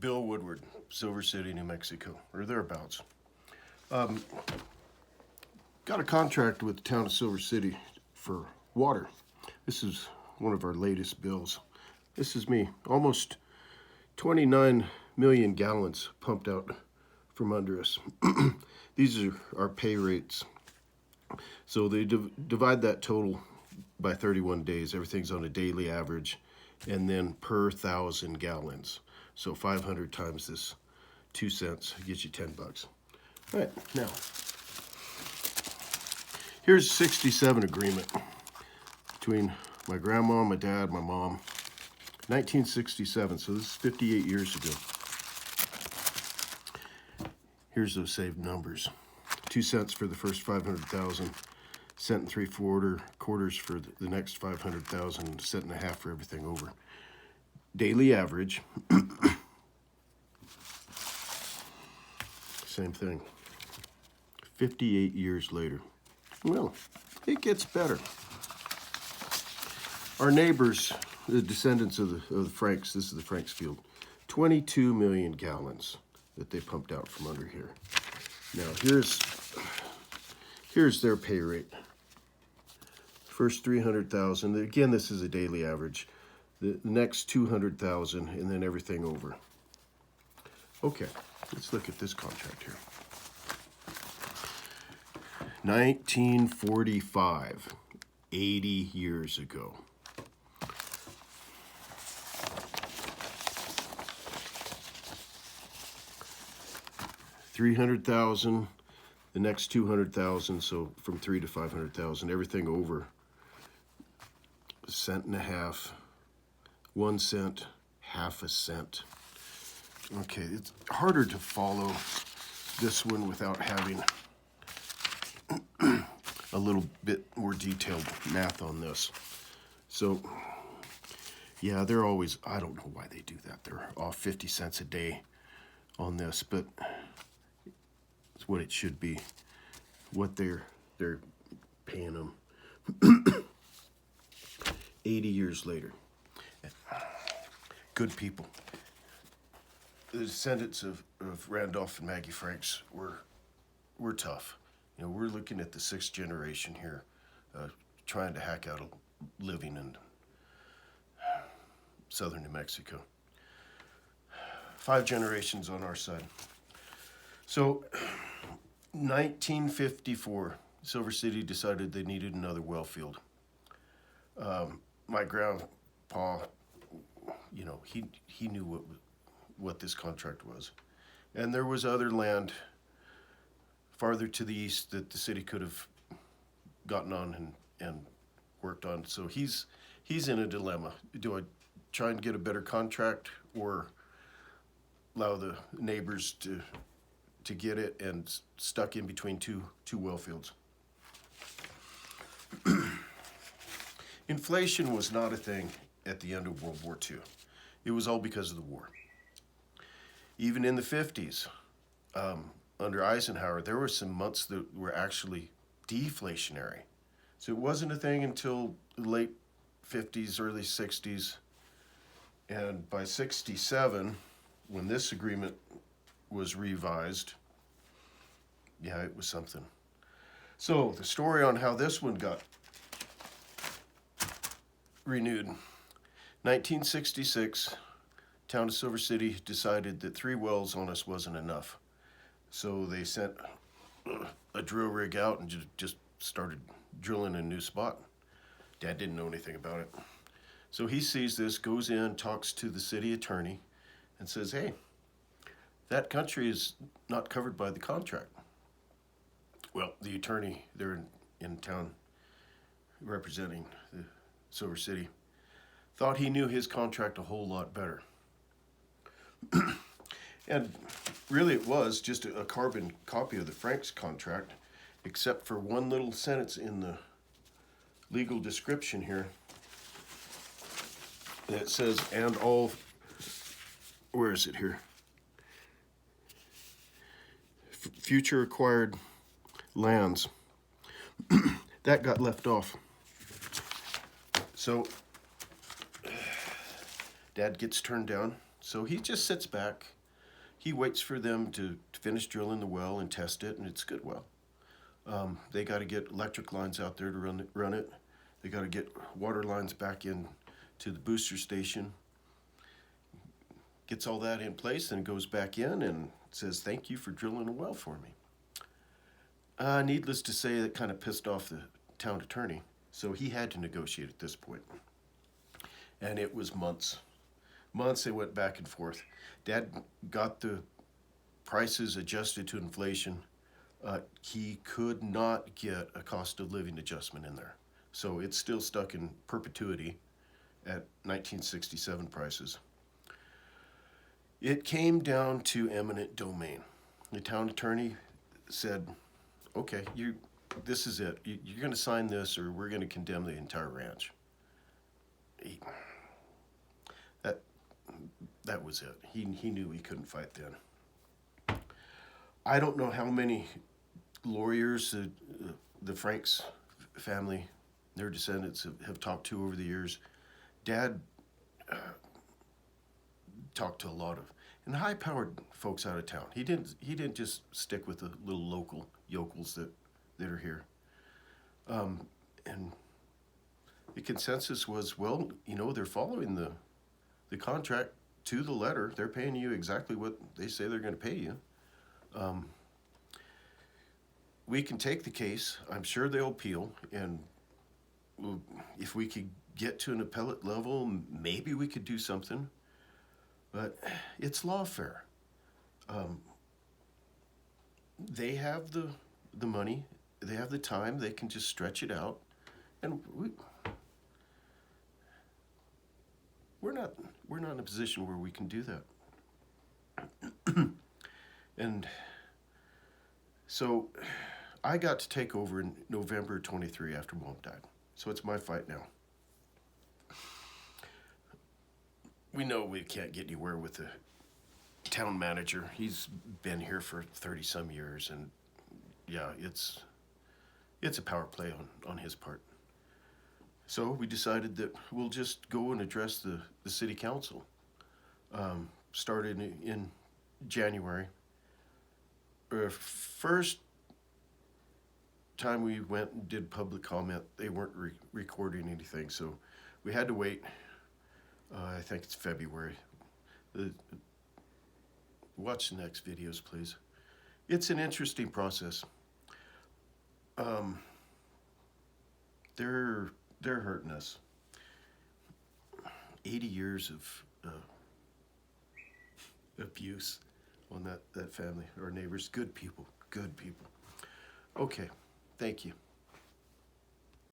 Bill Woodward, Silver City, New Mexico, or thereabouts. Got a contract with the town of Silver City for water. This is one of our latest bills. This is me, almost 29 million gallons pumped out from under us. These are our pay rates. So they divide that total by 31 days. Everything's on a daily average, and then per 1,000 gallons. So 500 times this 2 cents gets you 10 bucks. All right, now, here's 67 agreement between my grandma, my dad, my mom. 1967, so this is 58 years ago. Here's those saved numbers. 2 cents for the first 500,000, cent and 3/4 quarters for the next 500,000, cent and a half for everything over. Daily average, same thing. 58 years later. Well, it gets better. Our neighbors, the descendants of the Franks, this is the Franks field, 22 million gallons that they pumped out from under here. Now here's their pay rate. First 300,000, again this is a daily average. The next 200,000 and then everything over. Okay, let's look at this contract here. 1945, 80 years ago. $300,000, the next 200,000, so from 3 to 500,000, everything over a cent and a half, 1 cent, half a cent. Okay, it's harder to follow this one without having a little bit more detailed math on this. So, yeah, they're always, I don't know why they do that. They're off 50 cents a day on this, but it's what it should be, what they're paying them. 80 years later. Good people. The descendants of Randolph and Maggie Franks were tough. You know, we're looking at the 6th generation here, trying to hack out a living in southern New Mexico. 5 generations on our side. So, 1954, Silver City decided they needed another well field. My grandpa, you know, he knew what this contract was. And there was other land farther to the east that the city could have gotten on and worked on. So he's in a dilemma. Do I try and get a better contract or allow the neighbors to get it and stuck in between two well fields? Inflation was not a thing at the end of World War II. It was all because of the war. Even in the 50s, under Eisenhower, there were some months that were actually deflationary. So it wasn't a thing until the late 50s, early 60s. And by 67, when this agreement was revised, yeah, it was something. So the story on how this one got renewed. 1966, town of Silver City decided that 3 wells on us wasn't enough. So they sent a drill rig out and just started drilling a new spot. Dad didn't know anything about it. So he sees this, goes in, talks to the city attorney, and says, hey, that country is not covered by the contract. Well, the attorney there in town representing the Silver City thought he knew his contract a whole lot better. And really it was just a carbon copy of the Franks contract, except for one little sentence in the legal description here that says, and all, where is it here? Future acquired lands. That got left off. So Dad gets turned down, So he just sits back. He waits for them to finish drilling the well and test it, and it's a good well. They got to get electric lines out there to run it. They got to get water lines back in to the booster station. Gets all that in place and goes back in and says, "Thank you for drilling a well for me." Needless to say, that kind of pissed off the town attorney. So he had to negotiate at this point. And it was months. Months they went back and forth. Dad got the prices adjusted to inflation. He could not get a cost of living adjustment in there. So it's still stuck in perpetuity at 1967 prices. It came down to eminent domain. The town attorney said, "Okay, this is it. You're going to sign this, or we're going to condemn the entire ranch." That was it. He knew he couldn't fight then. I don't know how many lawyers the Franks family, their descendants, have talked to over the years. Dad talked to a lot of and high-powered folks out of town. He didn't just stick with the little local yokels that are here. And the consensus was, well, they're following the contract to the letter. They're paying you exactly what they say they're going to pay you. We can take the case. I'm sure they'll appeal, and if we could get to an appellate level, maybe we could do something. But it's lawfare. They have the money. They have the time. They can just stretch it out, and we're not in a position where we can do that. And so I got to take over in November 23 after Mom died. So it's my fight now. We know we can't get anywhere with the town manager. He's been here for 30-some years, and yeah, it's a power play on his part. So we decided that we'll just go and address the city council. Started in January. First time we went and did public comment, they weren't recording anything, so we had to wait. I think it's February. Watch the next videos, please. It's an interesting process. They're hurting us. 80 years of abuse on that family, our neighbors. Good people. Okay, thank you.